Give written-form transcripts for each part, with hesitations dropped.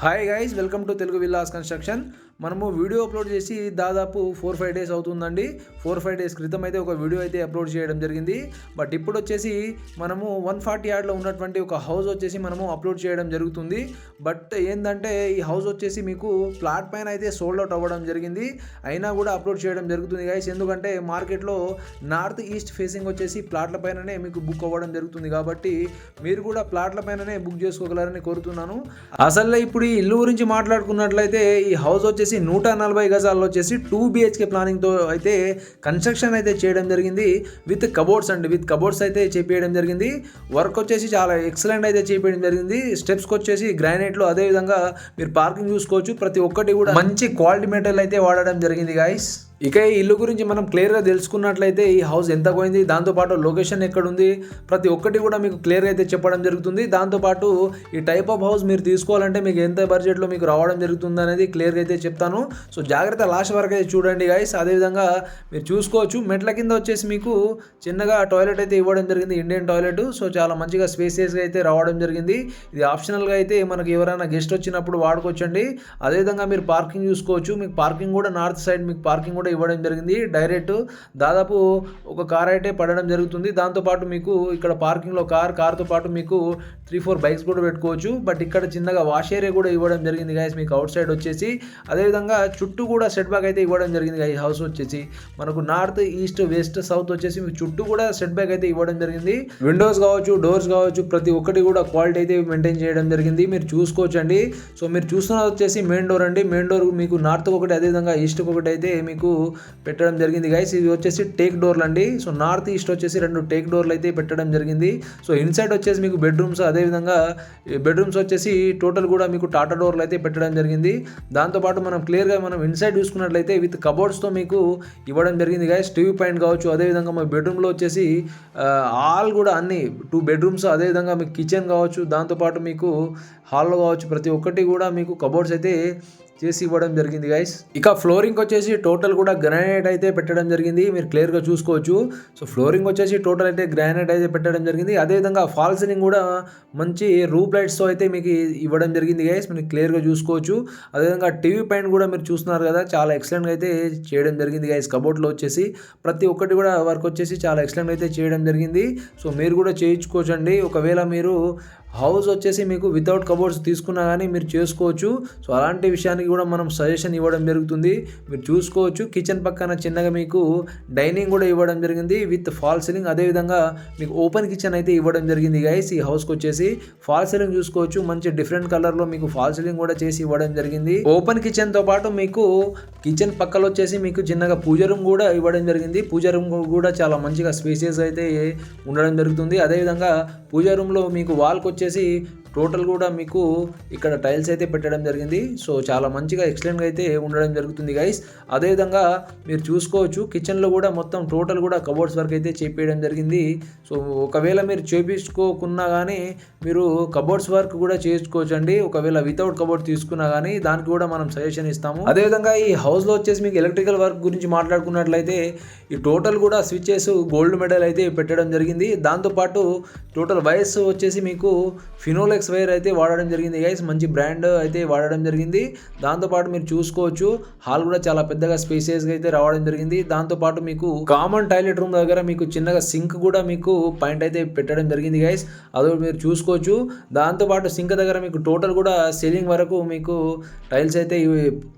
Hi guys, welcome to Telugu villas construction. మనము video upload చేసి దాదాపు 4-5 డేస్ అవుతుందండి. 4-5 డేస్ క్రితం అయితే ఒక వీడియో అయితే అప్లోడ్ చేయడం జరిగింది. బట్ ఇప్పుడు వచ్చేసి మనము 140 యార్డ్లో ఉన్నటువంటి ఒక హౌస్ వచ్చేసి మనము అప్లోడ్ చేయడం జరుగుతుంది. బట్ ఏంటంటే ఈ హౌస్ వచ్చేసి మీకు ప్లాట్ పైన అయితే సోల్డ్ అవుట్ అవ్వడం జరిగింది. అయినా కూడా అప్లోడ్ చేయడం జరుగుతుంది గైస్. ఎందుకంటే మార్కెట్లో నార్త్ ఈస్ట్ ఫేసింగ్ వచ్చేసి ప్లాట్ల పైననే మీకు బుక్ అవ్వడం జరుగుతుంది. కాబట్టి మీరు కూడా ప్లాట్ల పైననే బుక్ చేసుకోగలరని కోరుతున్నాను. అసలు ఇప్పుడు ఈ ఇల్లు గురించి మాట్లాడుకున్నట్లయితే ఈ హౌస్ వచ్చేసి 140 గజాల్లో వచ్చేసి 2 BHK ప్లానింగ్తో అయితే కన్స్ట్రక్షన్ అయితే చేయడం జరిగింది. విత్ కబోర్డ్స్ అయితే చేపించడం జరిగింది. వర్క్ వచ్చేసి చాలా ఎక్సలెంట్ అయితే చేపించడం జరిగింది. స్టెప్స్కి వచ్చేసి గ్రానైట్లో, అదేవిధంగా మీరు పార్కింగ్ చూసుకోవచ్చు. ప్రతి ఒక్కటి కూడా మంచి క్వాలిటీ మెటీరియల్ అయితే వాడడం జరిగింది గైస్. ఇక ఈ ఇల్లు గురించి మనం క్లియర్గా తెలుసుకున్నట్లయితే ఈ హౌస్ ఎంత పోయింది, దాంతోపాటు లొకేషన్ ఎక్కడుంది, ప్రతి ఒక్కటి కూడా మీకు క్లియర్గా అయితే చెప్పడం జరుగుతుంది. దాంతోపాటు ఈ టైప్ ఆఫ్ హౌస్ మీరు తీసుకోవాలంటే మీకు ఎంత బడ్జెట్లో మీకు రావడం జరుగుతుంది అనేది క్లియర్గా అయితే చెప్తాను. సో జాగ్రత్త లాస్ట్ వరకు అయితే చూడండి గైస్. అదేవిధంగా మీరు చూసుకోవచ్చు, మెట్ల కింద వచ్చేసి మీకు చిన్నగా టాయిలెట్ అయితే ఇవ్వడం జరిగింది, ఇండియన్ టాయిలెట్. సో చాలా మంచిగా స్పేసియస్గా అయితే రావడం జరిగింది. ఇది ఆప్షనల్గా అయితే మనకి ఎవరైనా గెస్ట్ వచ్చినప్పుడు వాడుకోవచ్చండి. అదేవిధంగా మీరు పార్కింగ్ చూసుకోవచ్చు. మీకు పార్కింగ్ కూడా నార్త్ సైడ్ మీకు పార్కింగ్ కూడా ఇవ్వడం జరిగింది. డైరెక్ట్ దాదాపు ఒక కార్ అయితే పడడం జరుగుతుంది. దాంతోపాటు మీకు ఇక్కడ పార్కింగ్లో కార్తో పాటు మీకు 3-4 బైక్స్ కూడా పెట్టుకోవచ్చు. బట్ ఇక్కడ చిన్నగా వాష్ ఏరియా కూడా ఇవ్వడం జరిగింది గైస్ మీకు అవుట్ సైడ్ వచ్చేసి. అదేవిధంగా చుట్టూ కూడా సెట్ బ్యాక్ అయితే ఇవ్వడం జరిగింది ఈ హౌస్ వచ్చేసి. మనకు నార్త్ ఈస్ట్ వెస్ట్ సౌత్ వచ్చేసి మీకు చుట్టూ కూడా సెట్ బ్యాక్ అయితే ఇవ్వడం జరిగింది. విండోస్ కావచ్చు, డోర్స్ కావచ్చు, ప్రతి ఒక్కటి కూడా క్వాలిటీ అయితే మెయింటైన్ చేయడం జరిగింది. మీరు చూసుకోవచ్చు అండి. సో మీరు చూస్తున్నది వచ్చేసి మెయిన్ డోర్ అండి. మెయిన్ డోర్ మీకు నార్త్ ఒకటి, అదేవిధంగా ఈస్ట్ ఒకటి అయితే మీకు పెట్టడం జరిగింది గైస్. ఇవి వచ్చేసి టేక్ డోర్లు అండి. సో నార్త్ ఈస్ట్ వచ్చేసి 2 టేక్ డోర్లు అయితే పెట్టడం జరిగింది. సో ఇన్సైడ్ వచ్చేసి మీకు బెడ్రూమ్స్, అదేవిధంగా బెడ్రూమ్స్ వచ్చేసి టోటల్ కూడా మీకు టాటా డోర్లు అయితే పెట్టడం జరిగింది. దాంతోపాటు మనం క్లియర్గా మనం ఇన్సైడ్ చూసుకున్నట్లయితే విత్ కబోర్డ్స్తో మీకు ఇవ్వడం జరిగింది గైస్. టీవీ పాయింట్ కావచ్చు, అదేవిధంగా మా బెడ్రూమ్లో వచ్చేసి ఆల్ కూడా అన్ని 2 బెడ్రూమ్స్, అదేవిధంగా మీకు కిచెన్ కావచ్చు, దాంతోపాటు మీకు హాల్లో కావచ్చు, ప్రతి ఒక్కటి కూడా మీకు కబోర్డ్స్ అయితే చేసి ఇవ్వడం జరిగింది గైస్. ఇక ఫ్లోరింగ్ వచ్చేసి టోటల్ కూడా గ్రానైట్ అయితే పెట్టడం జరిగింది. మీరు క్లియర్గా చూసుకోవచ్చు. సో ఫ్లోరింగ్ వచ్చేసి టోటల్ అయితే గ్రానైట్ అయితే పెట్టడం జరిగింది. అదేవిధంగా ఫాల్ సీలింగ్ కూడా మంచి రూప్ లైట్స్తో అయితే మీకు ఇవ్వడం జరిగింది గైస్. మీరు క్లియర్గా చూసుకోవచ్చు. అదేవిధంగా టీవీ పైన కూడా మీరు చూస్తున్నారు కదా, చాలా ఎక్సలెంట్గా అయితే చేయడం జరిగింది గైస్. కబోర్డ్లో వచ్చేసి ప్రతి ఒక్కటి కూడా వర్క్ వచ్చేసి చాలా ఎక్సలెంట్ అయితే చేయడం జరిగింది. సో మీరు కూడా చేయించుకోవచ్చు అండి. ఒకవేళ మీరు హౌస్ వచ్చేసి మీకు వితౌట్ కబోర్డ్స్ తీసుకున్నా కానీ మీరు చేసుకోవచ్చు. సో అలాంటి విషయానికి కూడా మనం సజెషన్ ఇవ్వడం జరుగుతుంది. మీరు చూసుకోవచ్చు. కిచెన్ పక్కన చిన్నగా మీకు డైనింగ్ కూడా ఇవ్వడం జరిగింది విత్ ఫాల్ సీలింగ్. అదేవిధంగా మీకు ఓపెన్ కిచెన్ అయితే ఇవ్వడం జరిగింది గైస్. ఈ హౌస్కి వచ్చేసి ఫాల్ సీలింగ్ చూసుకోవచ్చు. మంచి డిఫరెంట్ కలర్లో మీకు ఫాల్ సీలింగ్ కూడా చేసి ఇవ్వడం జరిగింది. ఓపెన్ కిచెన్తో పాటు మీకు కిచెన్ పక్కలో వచ్చేసి మీకు చిన్నగా పూజ రూమ్ కూడా ఇవ్వడం జరిగింది. పూజ రూమ్ కూడా చాలా మంచిగా స్పేసియస్ అయితే ఉండడం జరుగుతుంది. అదేవిధంగా పూజ రూమ్లో మీకు వాల్కి వచ్చేసి టోటల్ కూడా మీకు ఇక్కడ టైల్స్ అయితే పెట్టడం జరిగింది. సో చాలా మంచిగా ఎక్సలెంట్గా అయితే ఉండడం జరుగుతుంది గైస్. అదేవిధంగా మీరు చూసుకోవచ్చు, కిచెన్లో కూడా మొత్తం టోటల్ కూడా కబోర్డ్స్ వర్క్ అయితే చేపించడం జరిగింది. సో ఒకవేళ మీరు చేపించుకోకున్నా కానీ మీరు కబోర్డ్స్ వర్క్ కూడా చేసుకోవచ్చు అండి. ఒకవేళ వితౌట్ కబోర్డ్ తీసుకున్నా కానీ దానికి కూడా మనం సజెషన్ ఇస్తాము. అదేవిధంగా ఈ హౌస్లో వచ్చేసి మీకు ఎలక్ట్రికల్ వర్క్ గురించి మాట్లాడుకున్నట్లయితే ఈ టోటల్ కూడా స్విచెస్ గోల్డ్ మెడల్ అయితే పెట్టడం జరిగింది. దాంతోపాటు టోటల్ వైర్స్ వచ్చేసి మీకు ఫినోలెక్స్ వైర్ అయితే వాడడం జరిగింది గైస్. మంచి బ్రాండ్ అయితే వాడడం జరిగింది. దాంతోపాటు మీరు చూసుకోవచ్చు, హాల్ కూడా చాలా పెద్దగా స్పేసియస్గా అయితే రావడం జరిగింది. దాంతోపాటు మీకు కామన్ టాయిలెట్ రూమ్ దగ్గర మీకు చిన్నగా సింక్ కూడా మీకు పాయింట్ అయితే పెట్టడం జరిగింది గైస్. అది మీరు చూసుకోవచ్చు. దాంతోపాటు సింక్ దగ్గర మీకు టోటల్ కూడా సీలింగ్ వరకు మీకు టైల్స్ అయితే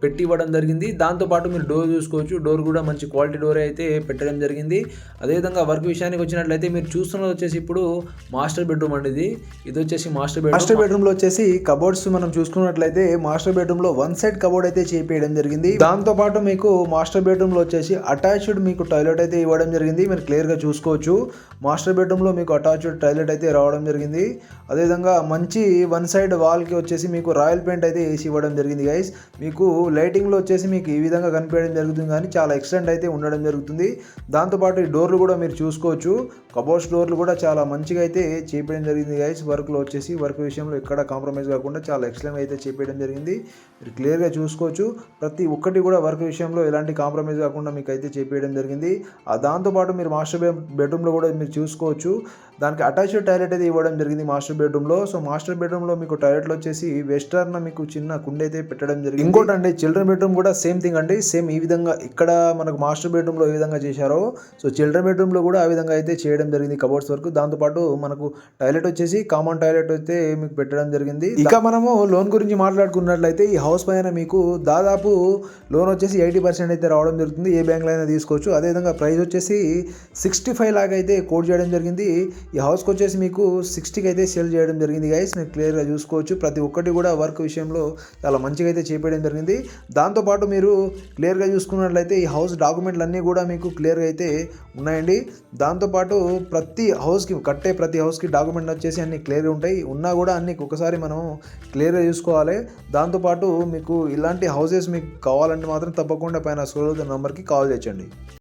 పెట్టి ఇవ్వడం జరిగింది. దాంతోపాటు మీరు డోర్ చూసుకోవచ్చు. డోర్ కూడా మంచి క్వాలిటీ డోర్ అయితే పెట్టడం జరిగింది. అదేవిధంగా వర్క్ విషయానికి వచ్చినట్లయితే మీరు చూస్తున్నది వచ్చేసి ఇప్పుడు మాస్టర్ బెడ్రూమ్ అండి. ఇది వచ్చేసి మాస్టర్ బెడ్రూమ్ లో వచ్చేసి కబోర్డ్స్ మనం చూసుకున్నట్లయితే మాస్టర్ బెడ్రూమ్ లో 1 సైడ్ కబోర్డ్ అయితే చేపించడం జరిగింది. దాంతో పాటు మీకు మాస్టర్ బెడ్రూమ్ లో వచ్చేసి అటాచ్డ్ మీకు టాయిలెట్ అయితే ఇవ్వడం జరిగింది. మీరు క్లియర్ గా చూసుకోవచ్చు. మాస్టర్ బెడ్రూమ్ లో మీకు అటాచ్డ్ టాయిలెట్ అయితే రావడం జరిగింది. అదేవిధంగా మంచి 1 సైడ్ వాల్ కి వచ్చేసి మీకు రాయల్ పెయింట్ అయితే వేసి ఇవ్వడం జరిగింది గైస్. మీకు లైటింగ్ లో వచ్చేసి మీకు ఈ విధంగా కనిపించడం జరుగుతుంది, కానీ చాలా ఎక్సలెంట్ అయితే ఉండడం జరుగుతుంది. దాంతోపాటు ఈ డోర్లు కూడా మీరు చూసుకోవచ్చు. కబోర్డ్స్ డోర్లు కూడా చాలా మంచిగా అయితే చేపించడం జరిగింది గైస్. వర్క్ లో వచ్చేసి వర్క్ విషయంలో ఎక్కడ కాంప్రమైజ్ కాకుండా చాలా ఎక్సలెంట్ అయితే చేపేయడం జరిగింది. మీరు క్లియర్గా చూసుకోవచ్చు. ప్రతి ఒక్కటి కూడా వర్క్ విషయంలో ఎలాంటి కాంప్రమైజ్ కాకుండా మీకు అయితే చేపేయడం జరిగింది. దాంతోపాటు మీరు మాస్టర్ బెడ్రూమ్లో కూడా మీరు చూసుకోవచ్చు. దానికి అటాచ్డ్ టాయిలెట్ అయితే ఇవ్వడం జరిగింది మాస్టర్ బెడ్రూమ్లో. సో మాస్టర్ బెడ్రూమ్లో మీకు టాయిలెట్లో వచ్చేసి వెస్టర్న్ మీకు చిన్న కుండ అయితే పెట్టడం జరిగింది. ఇంకోటి అండి, చిల్డ్రన్ బెడ్రూమ్ కూడా సేమ్ థింగ్ అండి. సేమ్ ఈ విధంగా ఇక్కడ మనకు మాస్టర్ బెడ్రూమ్లో ఏ విధంగా చేశారో సో చిల్డ్రన్ బెడ్రూమ్లో కూడా ఆ విధంగా అయితే చేయడం జరిగింది కబోర్డ్స్ వరకు. దాంతోపాటు మనకు టాయిలెట్ వచ్చేసి కామన్ టాయిలెట్ అయితే మీకు పెట్టడం జరిగింది. ఇక మనము లోన్ గురించి మాట్లాడుకున్నట్లయితే ఈ హౌస్ పైన మీకు దాదాపు లోన్ వచ్చేసి 80% అయితే రావడం జరుగుతుంది. ఏ బ్యాంక్లో అయినా తీసుకోవచ్చు. అదేవిధంగా ప్రైస్ వచ్చేసి 65 లాగా అయితే కోట్ చేయడం జరిగింది. ఈ హౌస్కి వచ్చేసి మీకు 60కి అయితే సేల్ చేయడం జరిగింది గైస్. మీరు క్లియర్గా చూసుకోవచ్చు. ప్రతి ఒక్కటి కూడా వర్క్ విషయంలో చాలా మంచిగా అయితే చేపేయడం జరిగింది. దాంతోపాటు మీరు క్లియర్గా చూసుకున్నట్లయితే ఈ హౌస్ డాక్యుమెంట్లు అన్నీ కూడా మీకు క్లియర్గా అయితే ఉన్నాయండి. దాంతోపాటు ప్రతి హౌస్కి కట్టే ప్రతి హౌస్కి డాక్యుమెంట్ వచ్చేసి అన్ని క్లియర్గా ఉంటాయి. ఉన్నా కూడా అన్ని ఒకసారి మనం క్లియర్గా చూసుకోవాలి. దాంతోపాటు మీకు ఇలాంటి హౌసెస్ మీకు కావాలంటే మాత్రం తప్పకుండా పైన స్క్రోల్ అవుతున్న నెంబర్కి కాల్ చేయొచ్చండి.